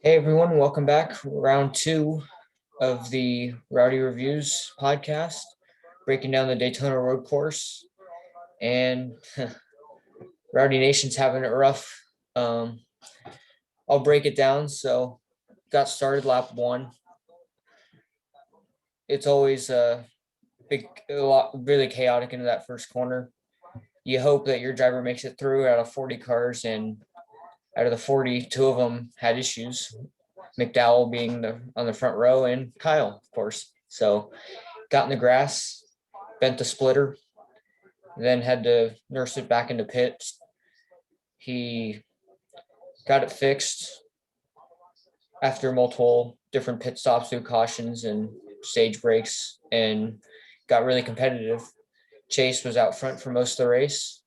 Hey everyone, welcome back. Round two of the Rowdy Reviews podcast, breaking down the Daytona road course. And Rowdy Nation's having it rough. Um, I'll break it down. So, got started lap one. It's always a lot, really chaotic into that first corner. You hope that your driver makes it through out of 40 cars, and out of the 40, two of them had issues. McDowell being on the front row, and Kyle, of course. So got in the grass, bent the splitter, then had to nurse it back into pits. He got it fixed after multiple different pit stops through cautions and stage breaks and got really competitive. Chase was out front for most of the race.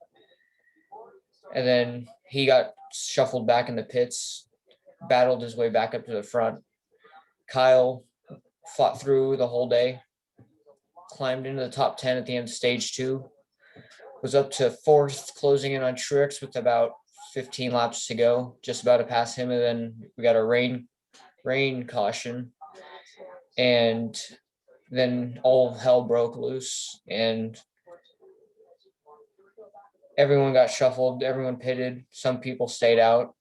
And then he got shuffled back in the pits, battled his way back up to the front. Kyle fought through the whole day, climbed into the top 10 at the end of stage two, was up to fourth, closing in on Truex with about 15 laps to go, just about to pass him. And then we got a rain caution. And then all hell broke loose and everyone got shuffled, everyone pitted, some people stayed out.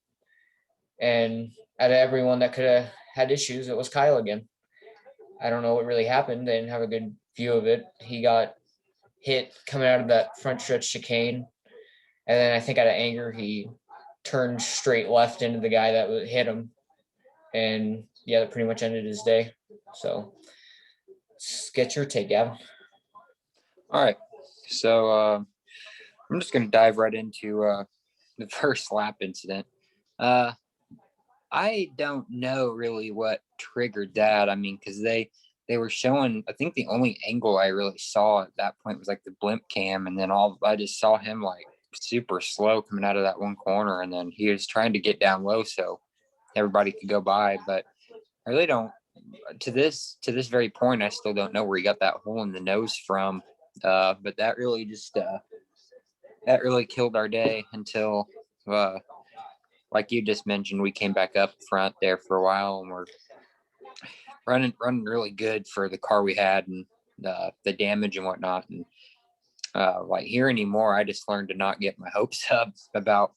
And out of everyone that could have had issues, it was Kyle again. I don't know what really happened. They didn't have a good view of it. He got hit coming out of that front stretch chicane. And then I think out of anger, he turned straight left into the guy that hit him. And yeah, that pretty much ended his day. So get your take, Gavin. All right. So I'm just going to dive right into the first lap incident. I don't know really what triggered that. I mean, because they were showing, I think the only angle I really saw at that point was like the blimp cam. And then I just saw him like super slow coming out of that one corner. And then he was trying to get down low so everybody could go by. But I really don't, to this very point, I still don't know where he got that hole in the nose from. But that really killed our day until like you just mentioned, we came back up front there for a while and we're running really good for the car we had and the damage and whatnot. And like here anymore, I just learned to not get my hopes up about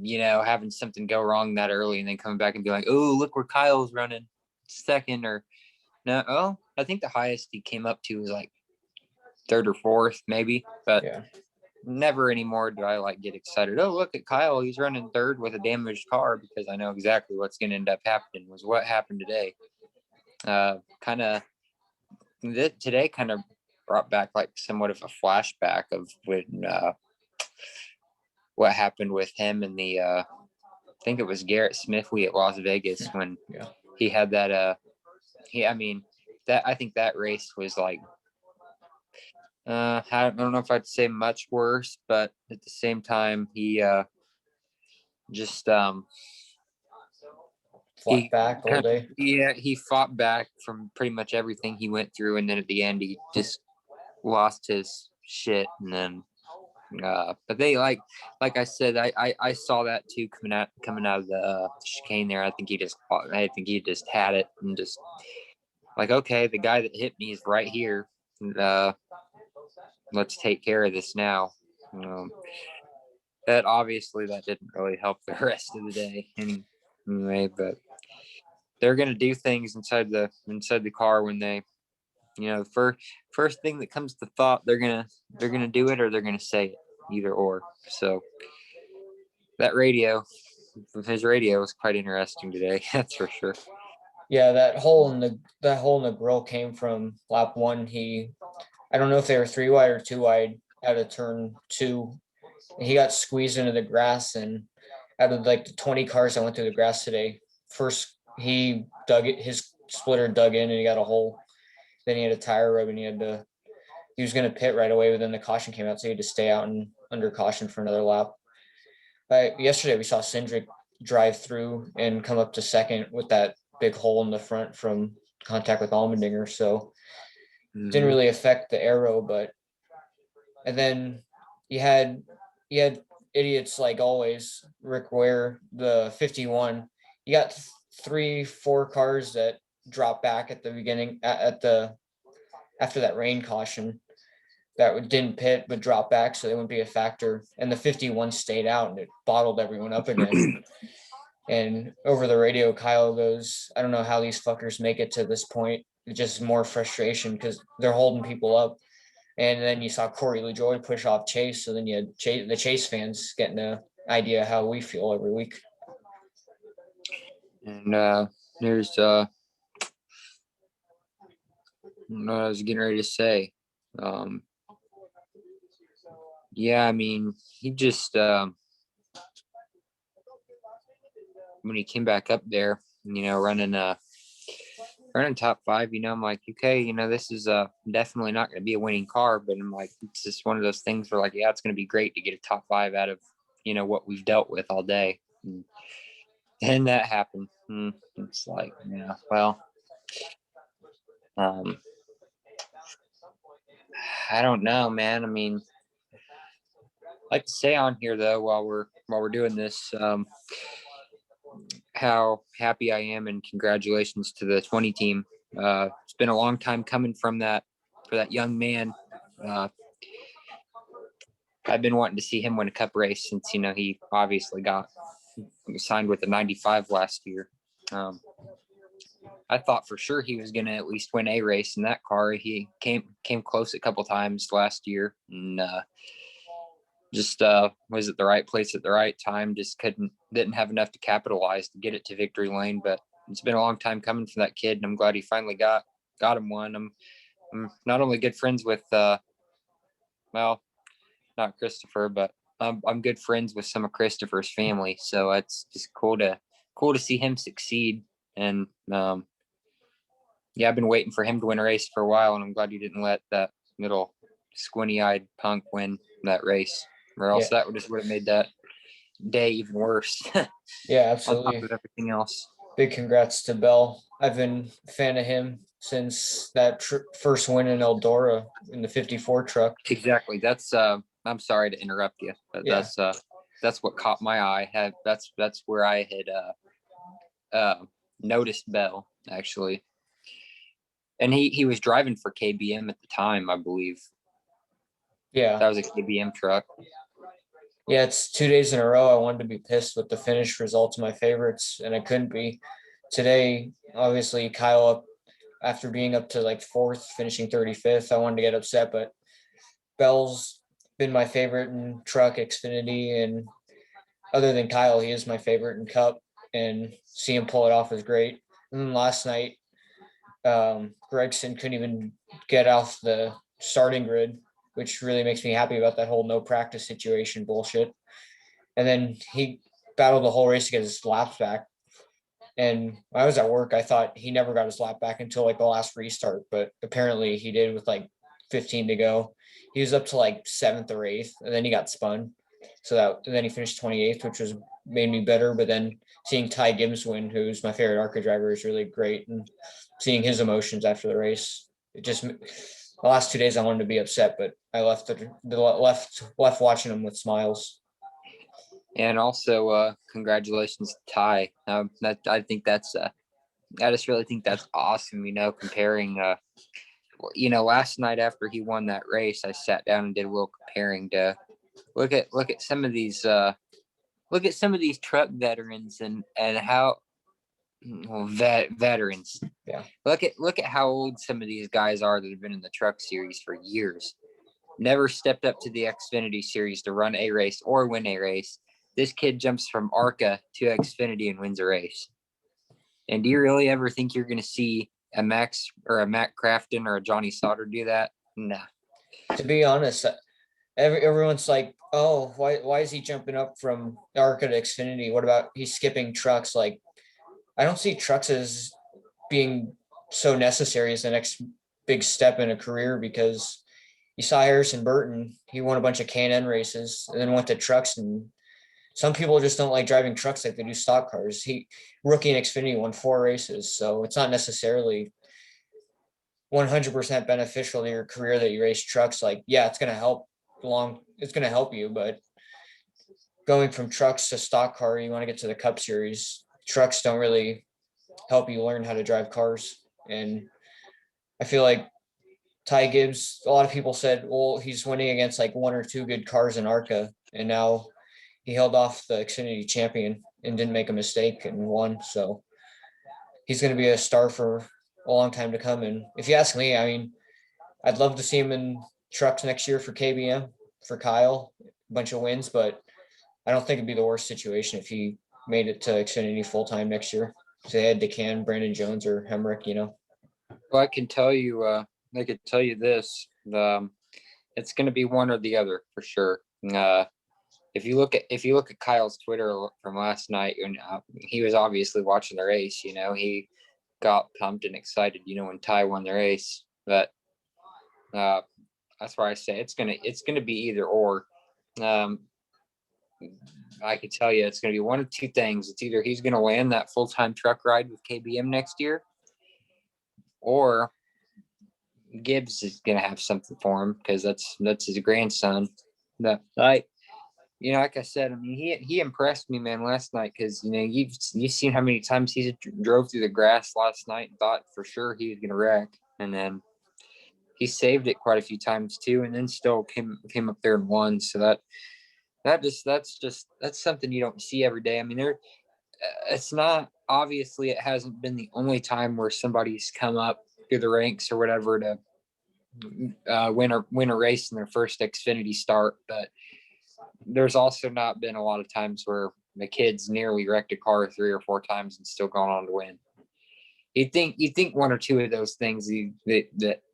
having something go wrong that early and then coming back and be like, oh, look where Kyle's running second or no. Oh, I think the highest he came up to was like third or fourth maybe, but yeah. Never anymore do I like get excited. Oh, look at Kyle. He's running third with a damaged car, because I know exactly what's going to end up happening was what happened today. Today kind of brought back like somewhat of a flashback of when what happened with him and the I think it was Garrett Smithley at Las Vegas when he had that I think that race was like I don't know if I'd say much worse, but at the same time, he just fought back all day. Yeah, he fought back from pretty much everything he went through, and then at the end, he just lost his shit. And then, but they like I said, I saw that too coming out of the chicane there. I think he just had it and just like, okay, the guy that hit me is right here. And, let's take care of this now. That didn't really help the rest of the day anyway, but they're going to do things inside the car when they, first thing that comes to thought, they're going to do it or they're going to say it, either or. So that his radio was quite interesting today. That's for sure. Yeah, that hole in the grill came from lap one. I don't know if they were 3 wide or 2 wide out of turn two. He got squeezed into the grass, and out of like the 20 cars that went through the grass today, first he his splitter dug in and he got a hole. Then he had a tire rub and he was going to pit right away, but then the caution came out, so he had to stay out and under caution for another lap. Yesterday we saw Cindric drive through and come up to second with that big hole in the front from contact with Allmendinger. So didn't really affect the aero, and then you had idiots like always. Rick Ware, the 51, you got 3, 4 cars that drop back at the beginning at the after that rain caution that didn't pit but drop back, so they wouldn't be a factor. And the 51 stayed out and it bottled everyone up again. And over the radio, Kyle goes, "I don't know how these fuckers make it to this point. It's just more frustration because they're holding people up." And then you saw Corey LaJoy push off Chase, so then you had the Chase fans getting an idea how we feel every week. And here's what I was getting ready to say. Yeah, I mean, he just when he came back up there, running top 5, I'm like, okay, this is definitely not going to be a winning car, but I'm like, it's just one of those things where like, yeah, it's going to be great to get a top 5 out of what we've dealt with all day. And that happened. It's like, yeah, well, I don't know, man. I mean, I like to say on here though, while we're doing this, how happy I am and congratulations to the 20 team. It's been a long time coming for that young man. I've been wanting to see him win a cup race since, he obviously got signed with the 95 last year. I thought for sure he was going to at least win a race in that car. He came close a couple times last year, and just was at the right place at the right time. Just didn't have enough to capitalize to get it to victory lane. But it's been a long time coming for that kid, and I'm glad he finally got him one. I'm not only good friends with well, not Christopher, but I'm good friends with some of Christopher's family, so it's just cool to see him succeed. And yeah, I've been waiting for him to win a race for a while, and I'm glad he didn't let that little squinty-eyed punk win that race, or else that would have made that day even worse. Yeah, On top absolutely. of everything else. Big congrats to Bell. I've been a fan of him since that first win in Eldora in the 54 truck. Exactly. That's I'm sorry to interrupt you, but that's what caught my eye. That's where I had noticed Bell, actually. And he was driving for KBM at the time, I believe. Yeah. That was a KBM truck. Yeah, it's 2 days in a row. I wanted to be pissed with the finish results of my favorites, and I couldn't be. Today, obviously, Kyle up after being up to like 4th, finishing 35th. I wanted to get upset, but Bell's been my favorite in truck Xfinity, and other than Kyle, he is my favorite in Cup, and see him pull it off was great. And then last night, Gregson couldn't even get off the starting grid, which really makes me happy about that whole no practice situation bullshit. And then he battled the whole race to get his laps back. And when I was at work, I thought he never got his lap back until like the last restart, but apparently he did with like 15 to go. He was up to like 7th or 8th, and then he got spun. And then he finished 28th, which was made me better. But then seeing Ty Gibbs win, who's my favorite ARCA driver, is really great. And seeing his emotions after the race, the last 2 days I wanted to be upset, but I left watching him with smiles. And also, congratulations to Ty. I think that's I just really think that's awesome. Comparing. Last night after he won that race, I sat down and did a little comparing to look at some of these truck veterans and how veterans. Yeah. Look at how old some of these guys are that have been in the truck series for years. Never stepped up to the Xfinity series to run a race or win a race. This kid jumps from ARCA to Xfinity and wins a race. And do you really ever think you're going to see a Max or a Matt Crafton or a Johnny Sauter do that? Nah. To be honest, everyone's like, "Oh, why is he jumping up from ARCA to Xfinity? What about he's skipping trucks?" Like, I don't see trucks as being so necessary as the next big step in a career, because you saw Harrison Burton, he won a bunch of K&N races and then went to trucks, and some people just don't like driving trucks like they do stock cars. Rookie in Xfinity won 4 races, so it's not necessarily 100% beneficial to your career that you race trucks. Like, yeah, it's going to help you, but going from trucks to stock car, you want to get to the Cup Series. trucks don't really help you learn how to drive cars. And I feel like Ty Gibbs, a lot of people said, well, he's winning against like one or two good cars in ARCA, and now he held off the Xfinity champion and didn't make a mistake and won. So he's going to be a star for a long time to come. And if you ask me, I mean, I'd love to see him in trucks next year for KBM, for Kyle, a bunch of wins, but I don't think it'd be the worst situation if he made it to Xfinity full time next year. So they had DeCan, Brandon Jones, or Hemrick, you know. Well, I could tell you this: it's going to be one or the other for sure. If you look at Kyle's Twitter from last night, and he was obviously watching the race. You know, he got pumped and excited. You know, when Ty won the race, but that's why I say it's gonna be either or. I could tell you it's gonna be one of two things. It's either he's gonna land that full-time truck ride with KBM next year, or Gibbs is gonna have something for him because that's his grandson. Like like I said, I mean he impressed me, man, last night because you've seen how many times he drove through the grass last night and thought for sure he was gonna wreck, and then he saved it quite a few times too, and then still came up there and won. So that's something you don't see every day. I mean, it's not, obviously it hasn't been the only time where somebody's come up through the ranks or whatever to win a race in their first Xfinity start, but there's also not been a lot of times where the kid's nearly wrecked a car 3 or 4 times and still gone on to win. You think one or two of those things that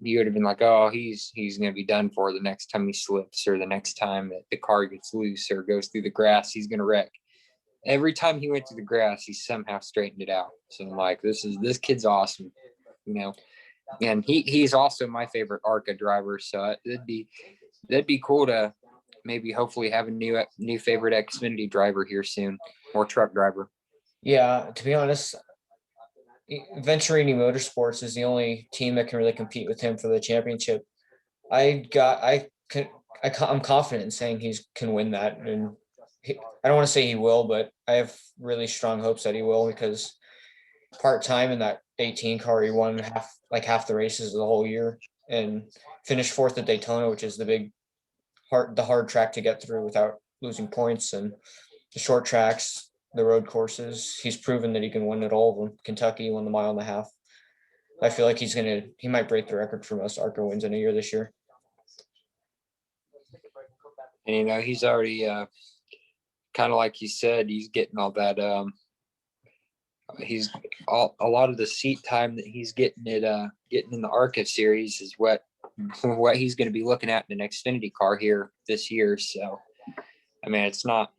you would have been like, oh, he's going to be done for the next time he slips, or the next time that the car gets loose or goes through the grass, he's going to wreck. Every time he went through the grass, he somehow straightened it out. So I'm like, this kid's awesome, and he's also my favorite ARCA driver. So that'd be cool to maybe hopefully have a new favorite Xfinity driver here soon, or truck driver. Yeah, to be honest, Venturini Motorsports is the only team that can really compete with him for the championship. I'm confident in saying he can win that, and I don't want to say he will, but I have really strong hopes that he will, because part time in that 18 car, he won half the races of the whole year and finished 4th at Daytona, which is the hard track to get through without losing points, and the short tracks, the road courses. He's proven that he can win at all of them. Kentucky won the 1.5 miles. I feel like he might break the record for most ARCA wins in a year this year. And he's already kind of like you said, he's getting all that. A lot of the seat time that he's getting in the ARCA series is what he's going to be looking at in an Xfinity car here this year. So, I mean, it's not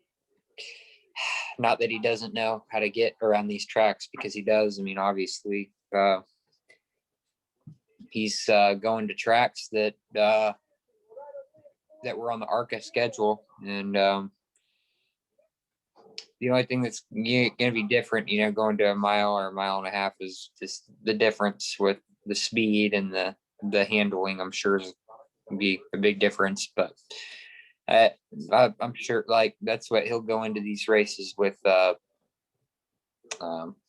that he doesn't know how to get around these tracks, because he does. I mean, obviously, he's going to tracks that were on the ARCA schedule, and the only thing that's going to be different, going to a mile or 1.5 miles is just the difference with the speed and the handling. I'm sure is be a big difference, but I'm sure like that's what he'll go into these races with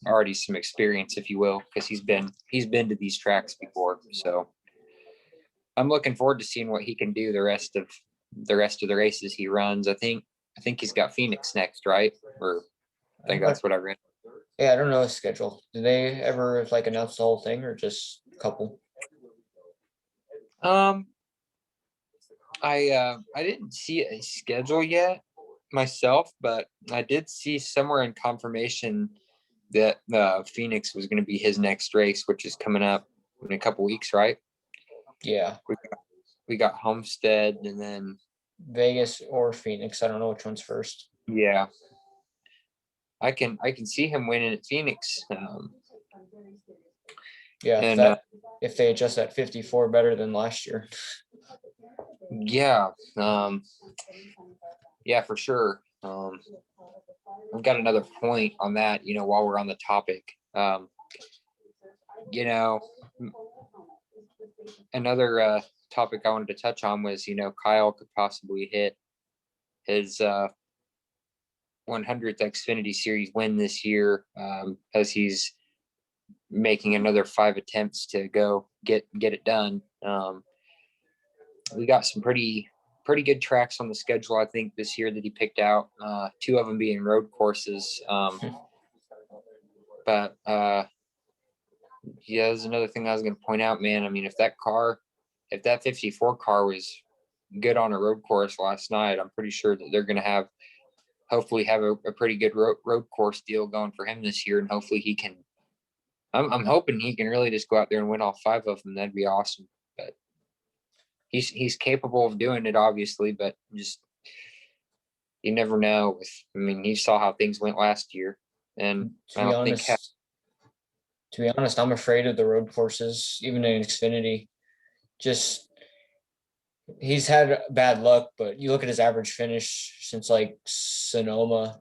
already some experience, if you will, because he's been to these tracks before. So I'm looking forward to seeing what he can do the rest of the races he runs. I think he's got Phoenix next, right? Or I think that's what I read. Yeah, I don't know his schedule. Did they ever announce the whole thing, or just a couple? I didn't see a schedule yet myself, but I did see somewhere in confirmation that Phoenix was going to be his next race, which is coming up in a couple weeks, right? Yeah. We got Homestead and then Vegas or Phoenix. I don't know which one's first. Yeah. I can see him winning at Phoenix. Yeah, and if they adjust that 54 better than last year. Yeah. Yeah, for sure. I've got another point on that, while we're on the topic. Another topic I wanted to touch on was, Kyle could possibly hit his 100th Xfinity Series win this year, as he's making another 5 attempts to go get it done. We got some pretty good tracks on the schedule, I think, this year that he picked out. 2 of them being road courses. But yeah, there's another thing I was going to point out, man. I mean, if that 54 car was good on a road course last night, I'm pretty sure that they're going to hopefully have a pretty good road course deal going for him this year. And hopefully he can, I'm hoping he can really just go out there and win all 5 of them. That'd be awesome. But he's capable of doing it, obviously, but just, you never know. I mean, you saw how things went last year, and To be honest, I'm afraid of the road courses, even in Xfinity. Just he's had bad luck, but you look at his average finish since like Sonoma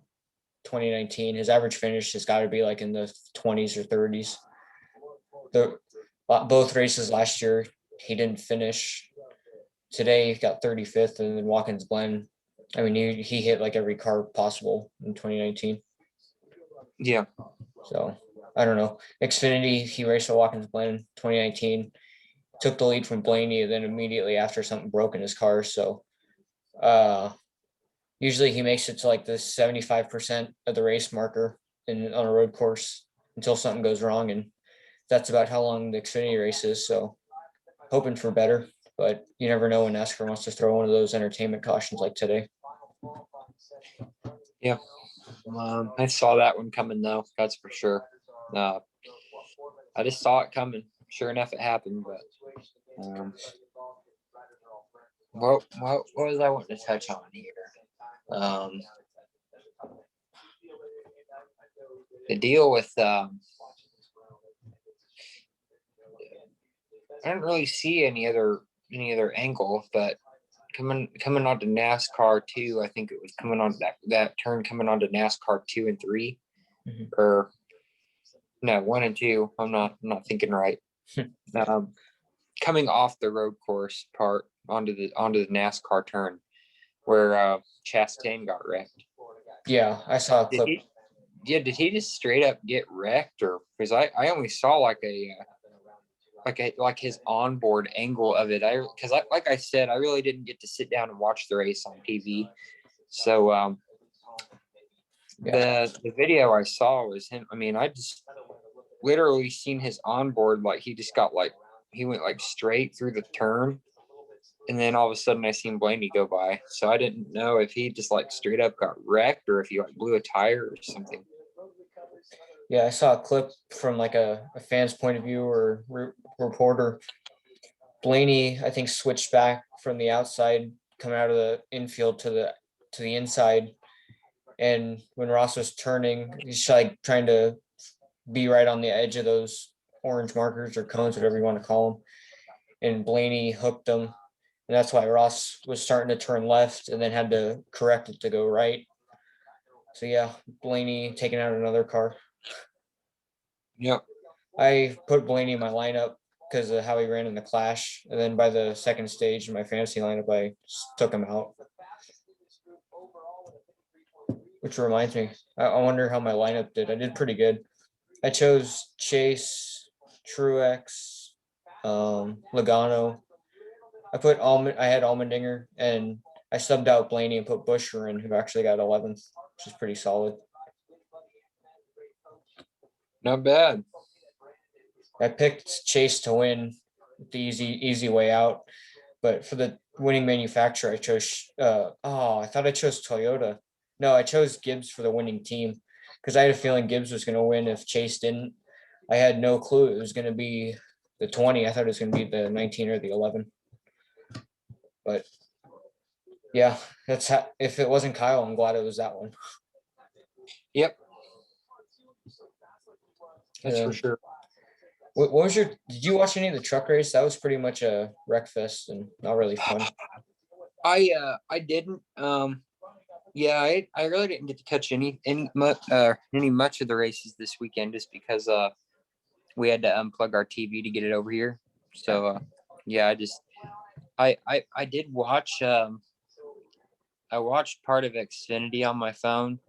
2019, his average finish has got to be like in the 20s or 30s. Both races last year, he didn't finish. Today, he got 35th, and then Watkins Glen. I mean, he hit like every car possible in 2019. Yeah. So I don't know. Xfinity, he raced at Watkins Glen 2019, took the lead from Blaney, and then immediately after something broke in his car. So usually he makes it to like the 75% of the race marker on a road course until something goes wrong. And that's about how long the Xfinity race is. So hoping for better, but you never know when NASCAR wants to throw one of those entertainment cautions like today. Yeah. I saw that one coming though. That's for sure. I just saw it coming. Sure enough, it happened. But what was I wanting to touch on here? The deal with I don't really see any other angle, but coming onto NASCAR 2, I think it was coming on that turn coming onto NASCAR 2 and 3, or no, 1 and 2. I'm not thinking right. Coming off the road course part onto the NASCAR turn where Chastain got wrecked. Yeah, I saw a clip. Did he just straight up get wrecked, or because I only saw like his onboard angle of it. Like I said, I really didn't get to sit down and watch the race on TV. So the video I saw was him. I mean, I just literally seen his onboard, like he just got like he went like straight through the turn, and then all of a sudden I seen Blaney go by. So I didn't know if he just like straight up got wrecked or if he like blew a tire or something. Yeah, I saw a clip from like a fan's point of view or reporter. Blaney, I think, switched back from the outside, coming out of the infield to the inside. And when Ross was turning, he's like trying to be right on the edge of those orange markers or cones, whatever you want to call them. And Blaney hooked them. And that's why Ross was starting to turn left and then had to correct it to go right. So yeah, Blaney taking out another car. Yep. I put Blaney in my lineup because of how he ran in the Clash. And then by the second stage in my fantasy lineup, I took him out. Which reminds me, I wonder how my lineup did. I did pretty good. I chose Chase, Truex, Logano. I had Allmendinger, and I subbed out Blaney and put Buescher in, who actually got 11th, which is pretty solid. Not bad. I picked Chase to win the easy way out, but for the winning manufacturer, I chose. I thought I chose Toyota. No, I chose Gibbs for the winning team because I had a feeling Gibbs was going to win if Chase didn't. I had no clue it was going to be the 20. I thought it was going to be the 19 or the 11. But yeah, if it wasn't Kyle, I'm glad it was that one. Yep. That's for sure. What was did you watch any of the truck race? That was pretty much a wreck fest and not really fun. I didn't. Yeah, I really didn't get to catch any much of the races this weekend just because we had to unplug our TV to get it over here. So yeah, I did watch I watched part of Xfinity on my phone,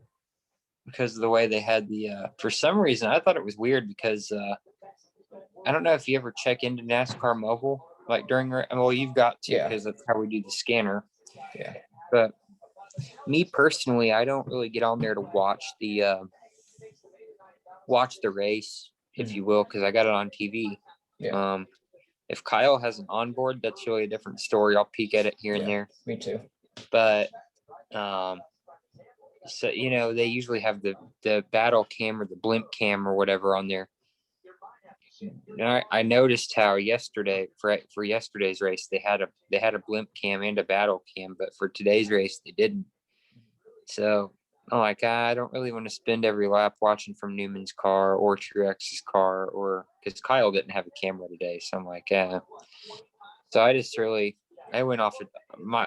because of the way they had the for some reason I thought it was weird because I don't know if you ever check into NASCAR mobile like during well, you've got to, Yeah. because that's how we do the scanner. Yeah. But me personally, I don't really get on there to watch the race, if you will, because I got it on TV. Yeah. If Kyle has an onboard, that's really a different story. I'll peek at it here and there. Me too. But so they usually have the battle cam or the blimp cam or whatever on there. And I noticed how yesterday for yesterday's race they had a blimp cam and a battle cam, but for today's race they didn't. So I'm like, I don't really want to spend every lap watching from Newman's car or Truex's car, or because Kyle didn't have a camera today. So I'm like, So I went off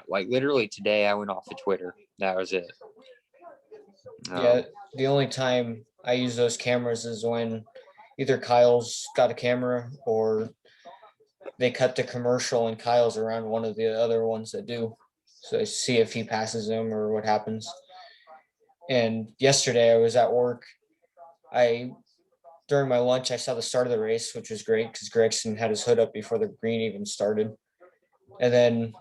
literally today. I went off of Twitter. That was it. Yeah, the only time I use those cameras is when either Kyle's got a camera or they cut the commercial and Kyle's around one of the other ones that do. So I see if he passes him or what happens. And yesterday I was at work. During my lunch, I saw the start of the race, which was great because Gregson had his hood up before the green even started. And then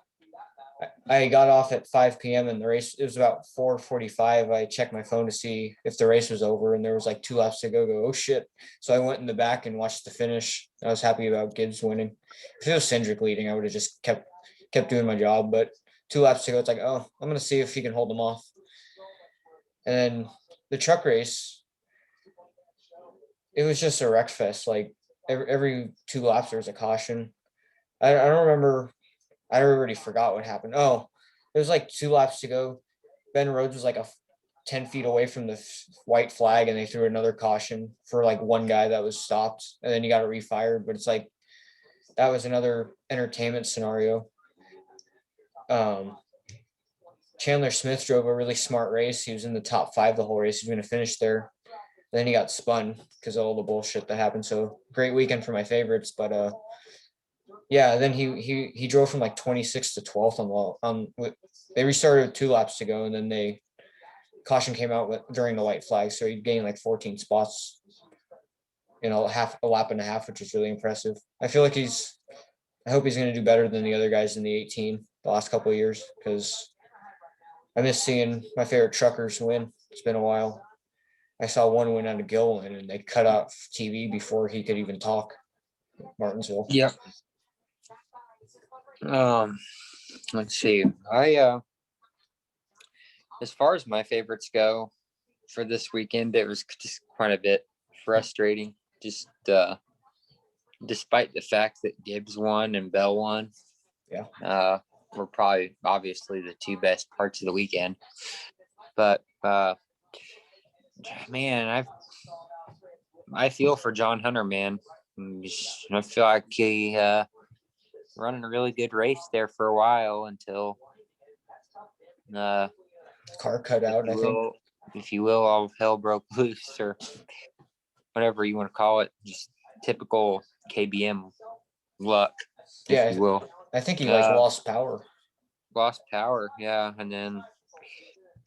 I got off at 5 p.m. and the race, it was about 4:45. I checked my phone to see if the race was over and there was like 2 laps to go. Oh shit. So I went in the back and watched the finish. I was happy about Gibbs winning. If it was Cindric leading, I would have just kept doing my job. But 2 laps to go, it's like, oh, I'm going to see if he can hold them off. And then the truck race, it was just a wreck fest. Like every 2 laps, there was a caution. I don't remember. I already forgot what happened. Oh, there was like 2 laps to go. Ben Rhodes was like 10 feet away from the white flag, and they threw another caution for like one guy that was stopped, and then he got it refired. But it's like that was another entertainment scenario. Chandler Smith drove a really smart race. He was in the top 5 the whole race. He was going to finish there. Then he got spun because of all the bullshit that happened. So great weekend for my favorites, but yeah, then he drove from like 26th to 12th they restarted 2 laps to go, and then caution came out during the white flag, so he gained like 14 spots in a lap and a half, which is really impressive. I hope he's going to do better than the other guys in the 18 the last couple of years, because I miss seeing my favorite truckers win. It's been a while. I saw one win out of Gilliland, and they cut off TV before he could even talk. Martinsville. Yep. Let's see. As far as my favorites go for this weekend, it was just quite a bit frustrating. Just despite the fact that Gibbs won and Bell won, were probably obviously the 2 best parts of the weekend. But man, I feel for John Hunter, man. I feel like he running a really good race there for a while until car cut out, I think. If you will, all hell broke loose, or whatever you want to call it. Just typical KBM luck, if you will. I think he lost power. Lost power, yeah. And then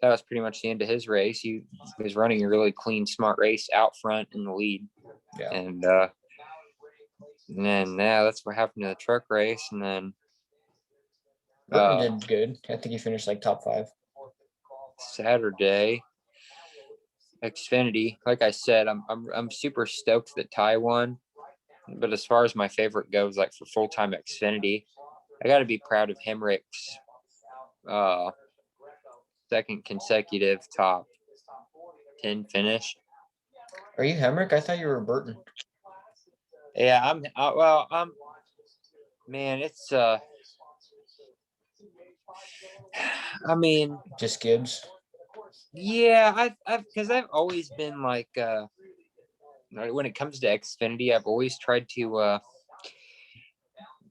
that was pretty much the end of his race. He was running a really clean, smart race out front in the lead. Yeah. And then that's what happened to the truck race. And then Burton did good. I think he finished like top 5. Saturday, Xfinity, like I said, I'm super stoked that Ty won. But as far as my favorite goes, like for full-time Xfinity, I got to be proud of Hemrick's second consecutive top 10 finish. Are you Hemrick? I thought you were Burton. Yeah, man, it's I mean, just Gibbs. Yeah, because I've always been like when it comes to Xfinity, I've always tried to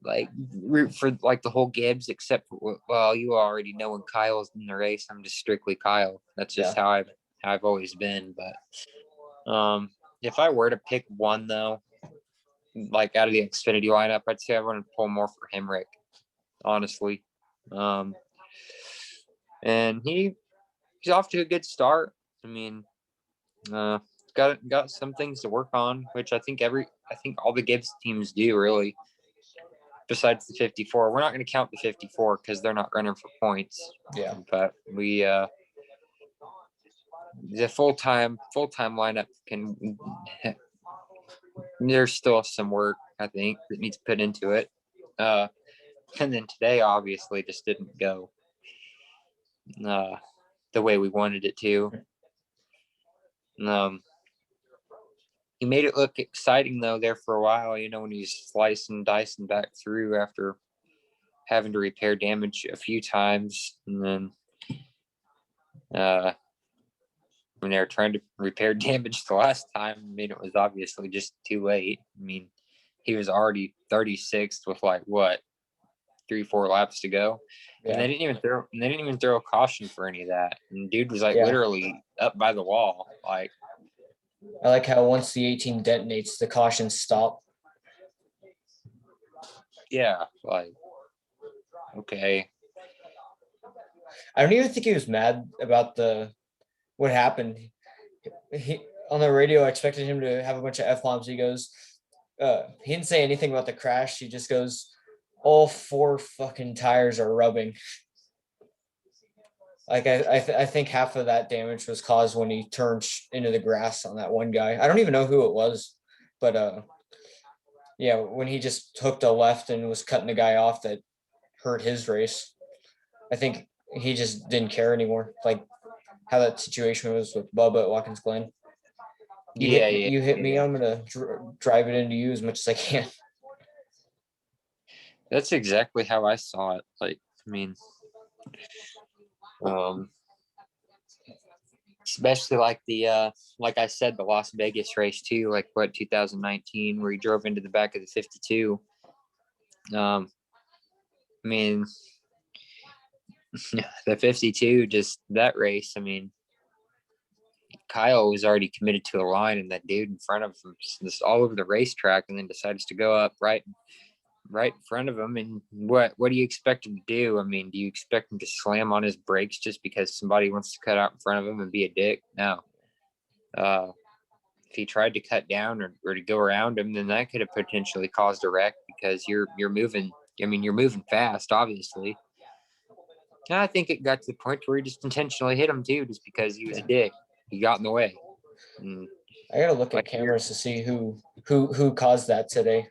like root for like the whole Gibbs, except for, well, you already know when Kyle's in the race, I'm just strictly Kyle. That's just how I've always been. But if I were to pick one though, like out of the Xfinity lineup, I'd say I want to pull more for Hemrick, honestly. And he's off to a good start. I mean, got some things to work on, which I think all the Gibbs teams do really. Besides the 54, we're not going to count the 54 because they're not running for points. Yeah. But we the full-time lineup can. There's still some work I think that needs put into it. And then today obviously just didn't go the way we wanted it to. He made it look exciting though there for a while, you know, when he's slicing, dicing back through after having to repair damage a few times. And then when they were trying to repair damage the last time, I mean, it was obviously just too late. I mean, he was already 36th with like what, 3-4 laps to go. Yeah. And they didn't even throw a caution for any of that. And dude was like Yeah. literally up by the wall. Like, I like how once the 18 detonates, the cautions stop. yeah, like, okay. I don't even think he was mad about what happened. He on the radio, I expected him to have a bunch of F-bombs. He goes, he didn't say anything about the crash. He just goes, all 4 fucking tires are rubbing. Like I think half of that damage was caused when he turned into the grass on that one guy. I don't even know who it was, but yeah, when he just took a left and was cutting the guy off that hurt his race. I think he just didn't care anymore. Like how that situation was with Bubba at Watkins Glen. You hit me, I'm gonna drive it into you as much as I can. That's exactly how I saw it. Like, I mean, especially like like I said, the Las Vegas race too, like 2019, where he drove into the back of the 52. I mean, the 52, just that race. I mean, Kyle was already committed to a line, and that dude in front of him just all over the racetrack, and then decides to go up right in front of him. And what do you expect him to do? I mean, do you expect him to slam on his brakes just because somebody wants to cut out in front of him and be a dick? No. If he tried to cut down or to go around him, then that could have potentially caused a wreck because you're moving. I mean, you're moving fast, obviously. And I think it got to the point where he just intentionally hit him too, just because he was a dick. He got in the way. And I gotta look at cameras to see who caused that today.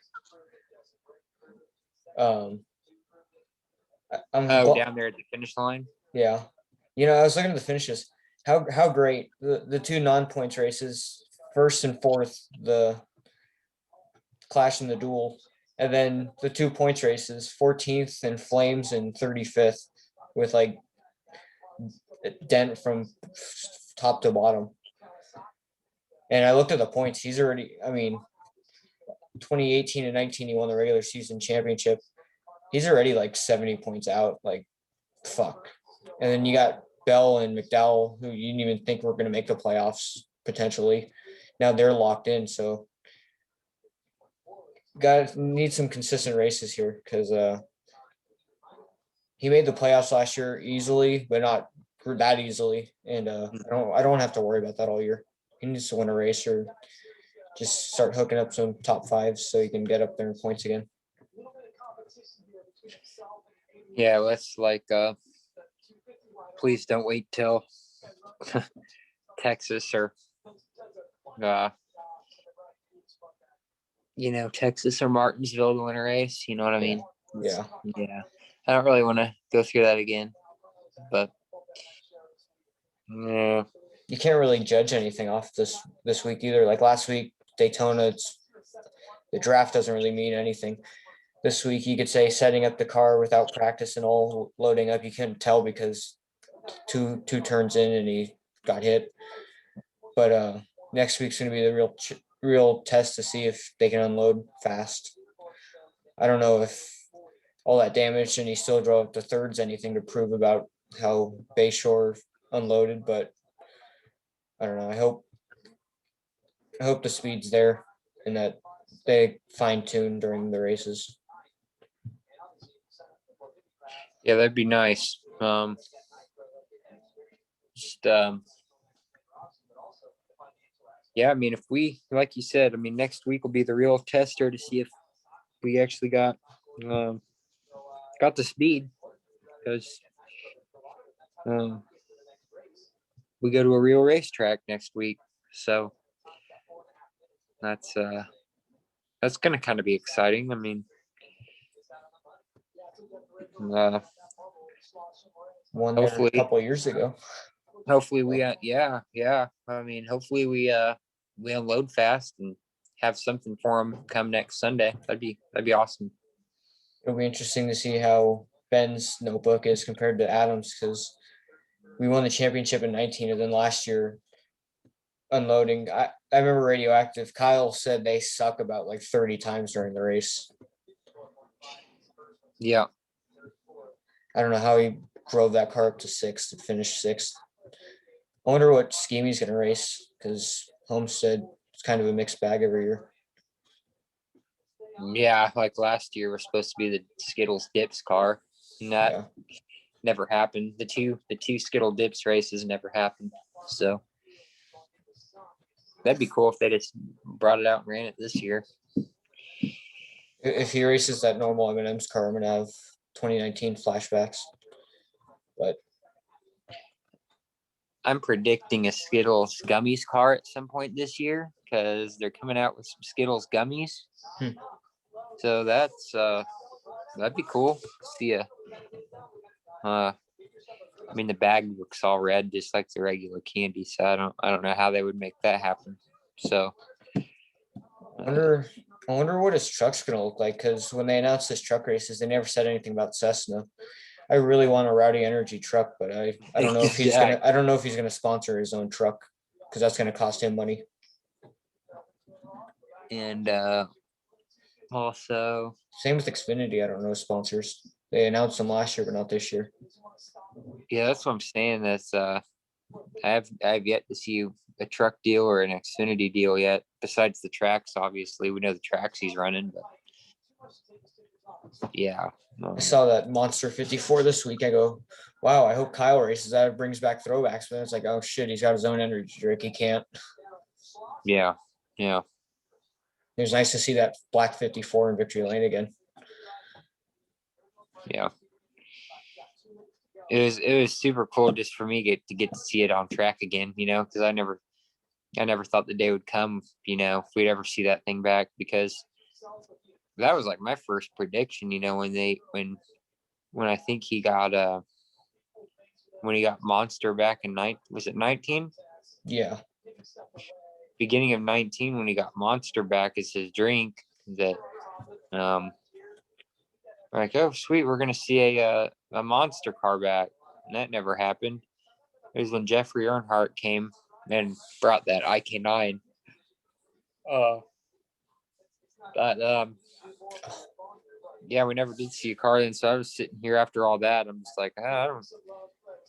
Down there at the finish line. Yeah, you know, I was looking at the finishes. How great the 2 non-points races, 1st and 4th, the clash in the duel, and then the 2 points races, 14th and Flames and 35th, with like a dent from top to bottom. And I looked at the points. He's already, I mean, 2018 and 19, he won the regular season championship. He's already like 70 points out. Like, fuck. And then you got Bell and McDowell, who you didn't even think were going to make the playoffs potentially. Now they're locked in. So, need some consistent races here because he made the playoffs last year easily, but not that easily. And I don't have to worry about that all year. He needs to win a race or just start hooking up some top 5s so he can get up there in points again. Yeah, let's like please don't wait till Texas or Texas or Martinsville to win a race. You know what I mean? Yeah. I don't really want to go through that again, but yeah. You can't really judge anything off this week either. Like last week, Daytona, the draft doesn't really mean anything. This week, you could say setting up the car without practice and all loading up. You couldn't tell because two turns in and he got hit. But next week's going to be the real test to see if they can unload fast. I don't know if all that damage and he still drove up to thirds anything to prove about how Bayshore unloaded, but I don't know. I hope the speed's there and that they fine tune during the races. Yeah, that'd be nice. yeah, I mean, if we, like you said, I mean, next week will be the real tester to see if we actually um, got the speed, because um, we go to a real racetrack next week. So that's going to kind of be exciting. I mean, uh, Won there a hopefully, couple of years ago. hopefully we, yeah. I mean, hopefully we unload fast and have something for them come next Sunday. That'd be awesome. It'll be interesting to see how Ben's notebook is compared to Adams because we won the championship in 19, and then last year unloading. I remember Radioactive. Kyle said they suck about like 30 times during the race. Yeah. I don't know how he drove that car up to sixth and finished sixth. I wonder what scheme he's going to race because Homestead is kind of a mixed bag every year. Yeah, like last year was supposed to be the Skittles Dips car, and that Yeah. never happened. The two Skittle Dips races never happened. So that'd be cool if they just brought it out and ran it this year. If he races that normal M&M's car, I'm going to have 2019 flashbacks. But I'm predicting a Skittles Gummies car at some point this year because they're coming out with some Skittles Gummies. So that'd be cool to see a. I mean, the bag looks all red, just like the regular candy. So I don't know how they would make that happen. So I wonder what his truck's going to look like because when they announced his truck races, they never said anything about Cessna. I really want a Rowdy Energy truck, but I don't know if he's gonna I don't know if he's gonna sponsor his own truck because that's gonna cost him money. And also, Same with Xfinity. I don't know sponsors. They announced them last year, but not this year. yeah, that's what I'm saying. That's I have yet to see a truck deal or an Xfinity deal yet. Besides the tracks, obviously we know the tracks he's running, but yeah. I saw that Monster 54 this week. I go, wow, I hope Kyle races that. It brings back throwbacks. But it's like, oh shit, he's got his own energy drink. He can't. Yeah. It was nice to see that black 54 in Victory Lane again. Yeah. It was super cool just for me to get to see it on track again, because I never thought the day would come, if we'd ever see that thing back, because that was like my first prediction, when I think he got when he got Monster back in was it 19? Yeah. Beginning of 19 when he got Monster back as his drink, that like, oh sweet, we're gonna see a Monster car back, and that never happened. It was when Jeffrey Earnhardt came and brought that IK9. But yeah, we never did see a car then. So I was sitting here after all that. I'm just like, I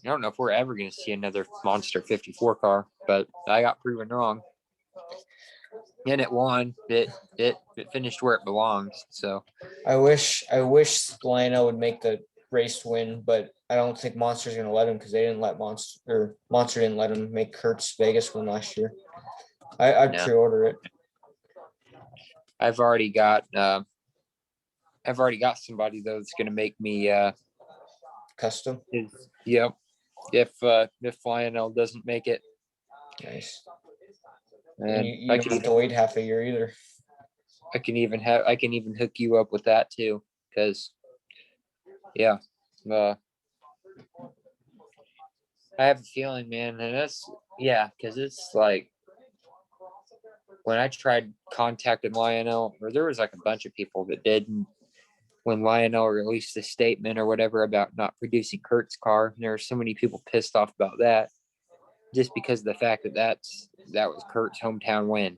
don't know if we're ever going to see another Monster 54 car, but I got proven wrong. And it won. It finished where it belongs. So I wish Lionel would make the race win, but I don't think Monster's gonna let him because they didn't let Monster didn't let him make Kurt's Vegas win last year. I'd no. pre-order it. I've already got somebody though that's going to make me Custom. Yep. If Lionel doesn't make it. Nice. And you don't have to wait half a year either. I can even hook you up with that too, because yeah, I have a feeling, man, and because it's like when I tried contacting Lionel, or there was like a bunch of people that did, and when Lionel released a statement or whatever about not producing Kurt's car, and there were so many people pissed off about that, just because of the fact that was Kurt's hometown win.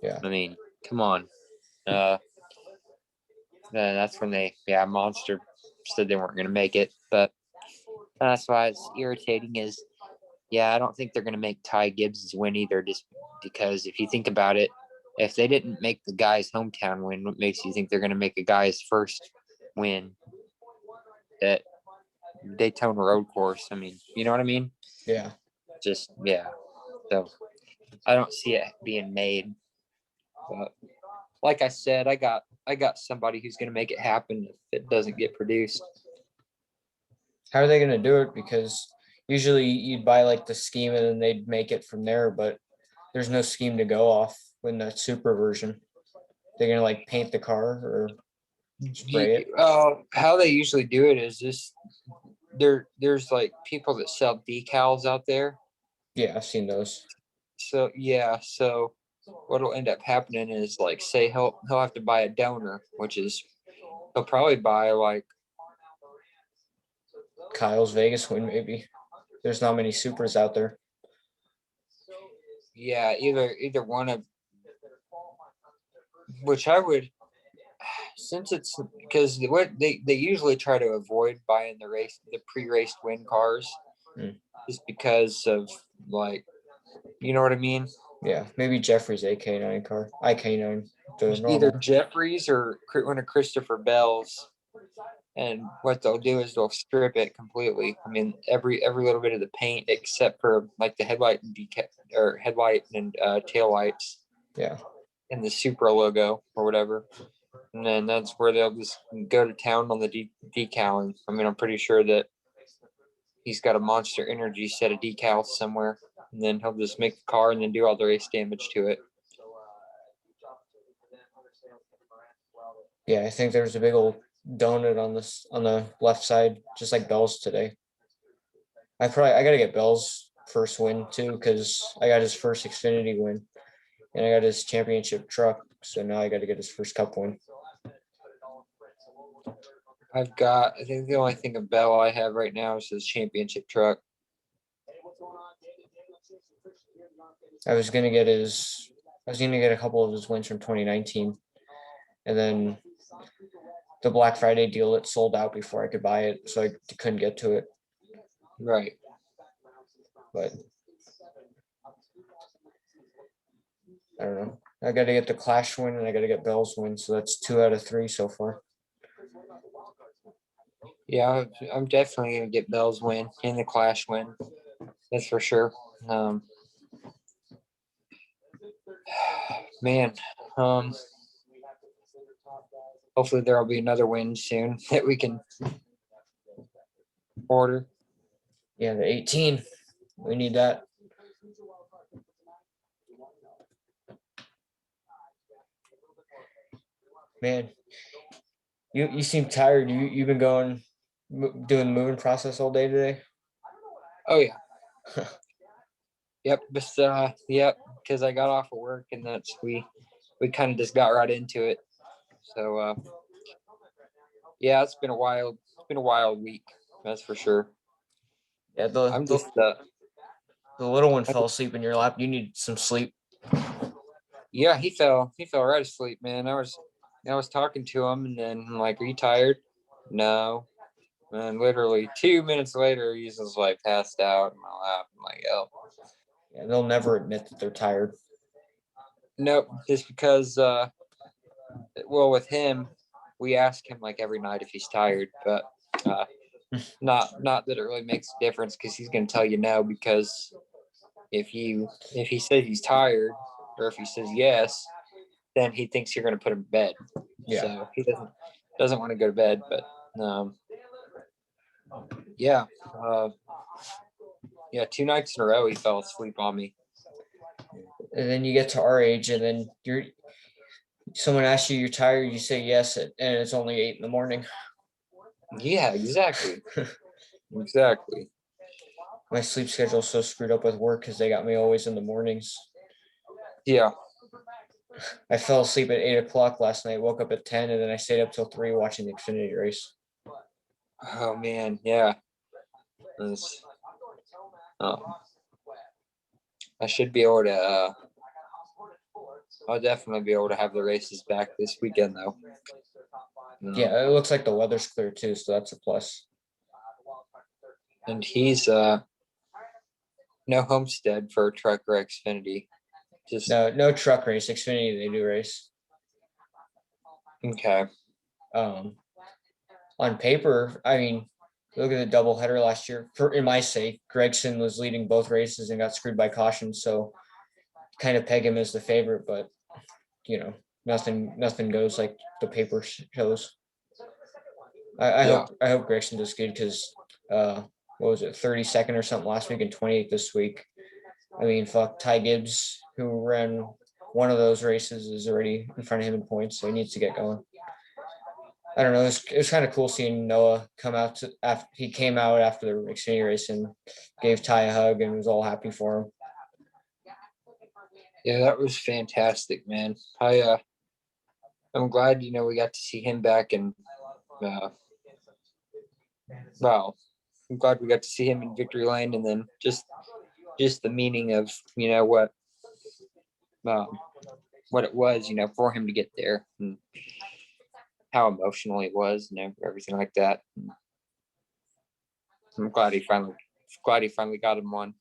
Yeah. I mean, come on. Then that's when Monster said they weren't going to make it. But that's why it's irritating is, I don't think they're going to make Ty Gibbs win either, just because if you think about it, if they didn't make the guy's hometown win, what makes you think they're going to make a guy's first win at Daytona road course? I mean, you know what I mean? Yeah. Just, yeah. So I don't see it being made. But like I said, I got somebody who's gonna make it happen if it doesn't get produced. How are they gonna do it? Because usually you'd buy like the scheme and then they'd make it from there, but there's no scheme to go off in that super version. They're gonna like paint the car or spray it. How they usually do it is this there's like people that sell decals out there. Yeah, I've seen those. So yeah, so what'll end up happening is like say he'll have to buy a donor, which is he'll probably buy like Kyle's Vegas win, maybe. There's not many supers out there. yeah, either one of which I would since it's because what they usually try to avoid buying the pre-raced win cars Hmm. just because of like you know what I mean? Yeah, maybe Jeffrey's AK9 car. IK9, the Either normal. Jeffries or one of Christopher Bell's. And what they'll do is they'll strip it completely. I mean, every little bit of the paint except for like the headlight and headlight and tail lights Yeah. and the Supra logo or whatever. And then that's where they'll just go to town on the decaling. I mean, I'm pretty sure that he's got a Monster Energy set of decals somewhere, and then he'll just make the car and then do all the race damage to it. Yeah, I think there's a big old donut on the left side, just like Bell's today. I gotta get Bell's first win too, because I got his first Xfinity win and I got his championship truck. So now I gotta get his first cup win. I think the only thing of Bell I have right now is his championship truck. I was gonna get a couple of his wins from 2019. And then the Black Friday deal, it sold out before I could buy it, so I couldn't get to it. Right. But I don't know. I got to get the Clash win and I got to get Bell's win, so that's 2 out of 3 so far. Yeah, I'm definitely gonna get Bell's win and the Clash win. That's for sure. Man, hopefully there will be another win soon that we can order. Yeah, the 18. We need that. Man, you seem tired. You've been doing the moving process all day today. Oh yeah. Yep, but yep, because I got off of work and that's we kind of just got right into it. So yeah, it's been a wild week, that's for sure. Yeah, I'm just the little one fell asleep in your lap. You need some sleep. yeah, he fell right asleep, man. I was talking to him and then I'm like, "Are you tired?" No. And literally 2 minutes later, he's just like passed out in my lap. I'm like, "Oh, Yeah, they'll never admit that they're tired. nope." Just because, well, with him, we ask him like every night if he's tired, but not that it really makes a difference because he's going to tell you no. Because if he says he's tired or if he says yes, then he thinks you're going to put him to bed. Yeah. So he doesn't want to go to bed. But yeah, yeah, 2 nights in a row he fell asleep on me. And then you get to our age, and then someone asks you you're tired, you say yes, and it's only 8 in the morning. Yeah, exactly. Exactly. My sleep schedule's so screwed up with work because they got me always in the mornings. Yeah. I fell asleep at 8 o'clock last night, woke up at 10, and then I stayed up till 3 watching the Xfinity race. Oh man, yeah. I should be able to. I'll definitely be able to have the races back this weekend, though. Yeah, it looks like the weather's clear too, so that's a plus. And he's no Homestead for truck or Xfinity. Just no truck race. Xfinity they do race. Okay. On paper, I mean, look at the doubleheader last year. In my sake, Gregson was leading both races and got screwed by caution. So kind of peg him as the favorite, but nothing goes like the paper shows. I hope Gregson does good because what was it, 32nd or something last week and 28th this week. I mean, fuck, Ty Gibbs, who ran one of those races, is already in front of him in points, so he needs to get going. I don't know. It was kind of cool seeing Noah come out after he came out after the Xfinity race and gave Ty a hug and was all happy for him. Yeah, that was fantastic, man. I'm glad we got to see him back, and wow, I'm glad we got to see him in victory lane, and then just the meaning of what it was, for him to get there, and how emotional he was, and everything like that. And I'm glad he finally got him one.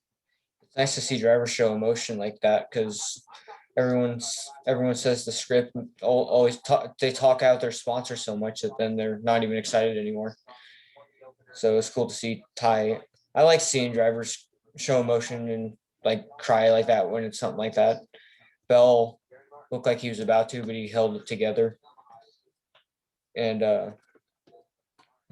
It's nice to see drivers show emotion like that because everyone says the script always they talk out their sponsor so much that then they're not even excited anymore. So it's cool to see Ty. I like seeing drivers show emotion and like cry like that when it's something like that. Bell looked like he was about to, but he held it together. And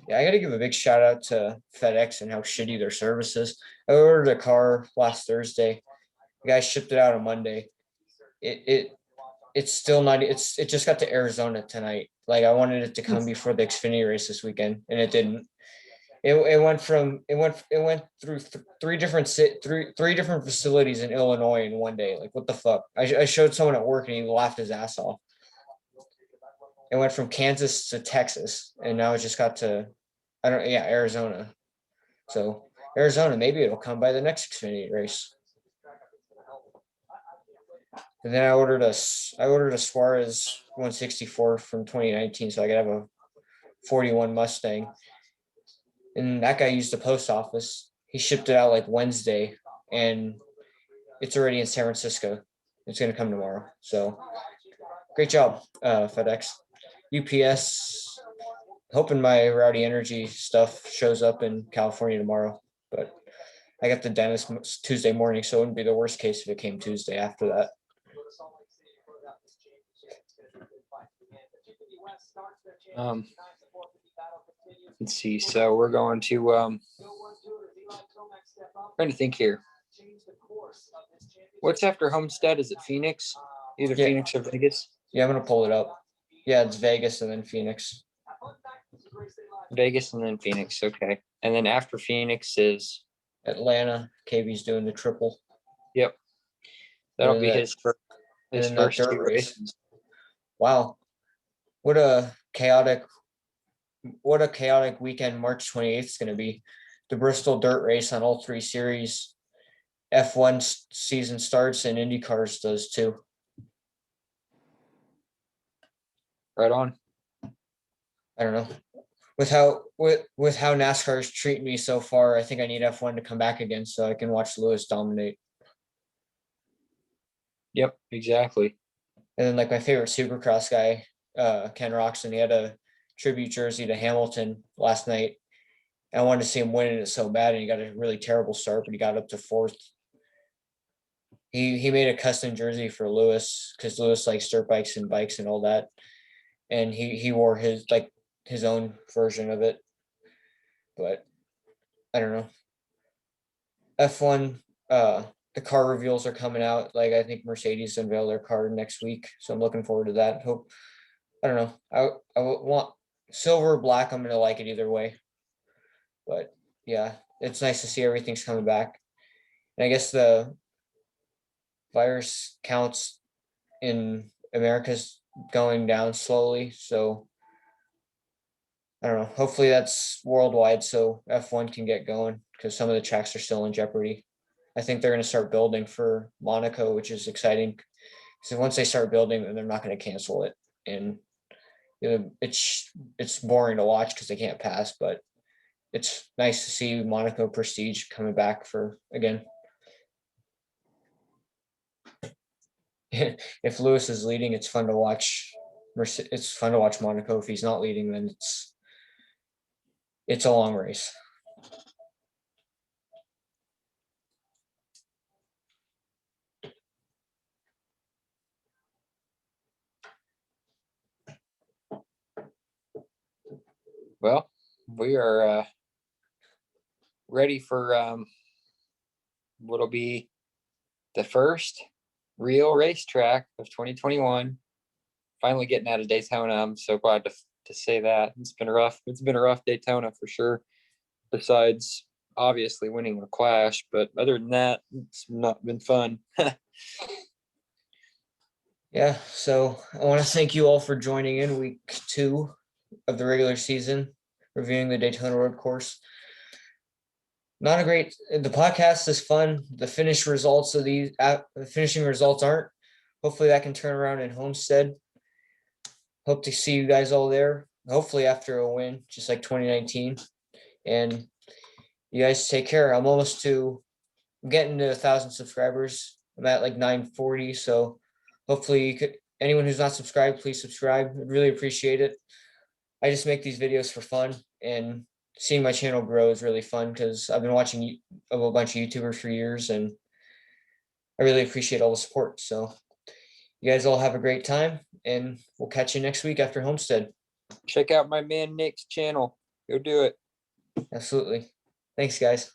yeah, I got to give a big shout out to FedEx and how shitty their service is. I ordered a car last Thursday. The guy shipped it out on Monday. It's still not. It just got to Arizona tonight. Like I wanted it to come before the Xfinity race this weekend, and it didn't. It went through three different facilities in Illinois in one day. Like what the fuck? I showed someone at work and he laughed his ass off. It went from Kansas to Texas, and now it just got to Arizona. So Arizona, maybe it'll come by the next Xfinity race. And then I ordered a Suarez 164 from 2019, so I could have a 41 Mustang. And that guy used the post office. He shipped it out like Wednesday, and it's already in San Francisco. It's gonna come tomorrow. So great job, FedEx. UPS, hoping my Rowdy Energy stuff shows up in California tomorrow, but I got the dentist Tuesday morning, so it wouldn't be the worst case if it came Tuesday after that. Let's see. So we're going to trying to think here. What's after Homestead? Is it Phoenix? Either Phoenix or Vegas? Yeah, I'm gonna pull it up. Yeah, it's Vegas and then Phoenix. Vegas and then Phoenix. Okay. And then after Phoenix is Atlanta. KB's doing the triple. Yep. That'll be his first two races. Wow. What a chaotic weekend March 28th is going to be. The Bristol dirt race on all three series. F1 season starts and IndyCars does too. Right on. I don't know. With how NASCAR is treating me so far, I think I need F1 to come back again so I can watch Lewis dominate. Yep, exactly. And then like my favorite Supercross guy, Ken Roxon, he had a tribute jersey to Hamilton last night. I wanted to see him winning it so bad, and he got a really terrible start, but he got up to fourth. He made a custom jersey for Lewis because Lewis likes dirt bikes and bikes and all that, and he wore his own version of it. But I don't know. F1, the car reveals are coming out. Like I think Mercedes unveil their car next week, so I'm looking forward to that. I don't know. I want silver or black. I'm gonna like it either way. But yeah, it's nice to see everything's coming back. And I guess the virus counts in America's going down slowly. So I don't know. Hopefully that's worldwide so F1 can get going because some of the tracks are still in jeopardy. I think they're going to start building for Monaco, which is exciting. So once they start building, then they're not going to cancel it. And it's boring to watch because they can't pass, but it's nice to see Monaco Prestige coming back for again. If Lewis is leading, it's fun to watch. It's fun to watch Monaco. If he's not leading, then it's a long race. Well, we are ready for what'll be the first real racetrack of 2021. Finally getting out of Daytona. I'm so glad to say that. It's been rough. It's been a rough Daytona for sure. Besides obviously winning the Clash, but other than that, it's not been fun. Yeah, so I want to thank you all for joining in week 2 of the regular season, reviewing the Daytona Road Course. Not a great. The podcast is fun. The finished results of the finishing results aren't. Hopefully that can turn around in Homestead. Hope to see you guys all there. Hopefully after a win, just like 2019. And you guys take care. I'm getting to 1,000 subscribers. I'm at like 940. So hopefully anyone who's not subscribed, please subscribe. I'd really appreciate it. I just make these videos for fun, and seeing my channel grow is really fun because I've been watching a bunch of YouTubers for years, and I really appreciate all the support. So you guys all have a great time, and we'll catch you next week after Homestead. Check out my man Nick's channel. Go do it. Absolutely. Thanks, guys.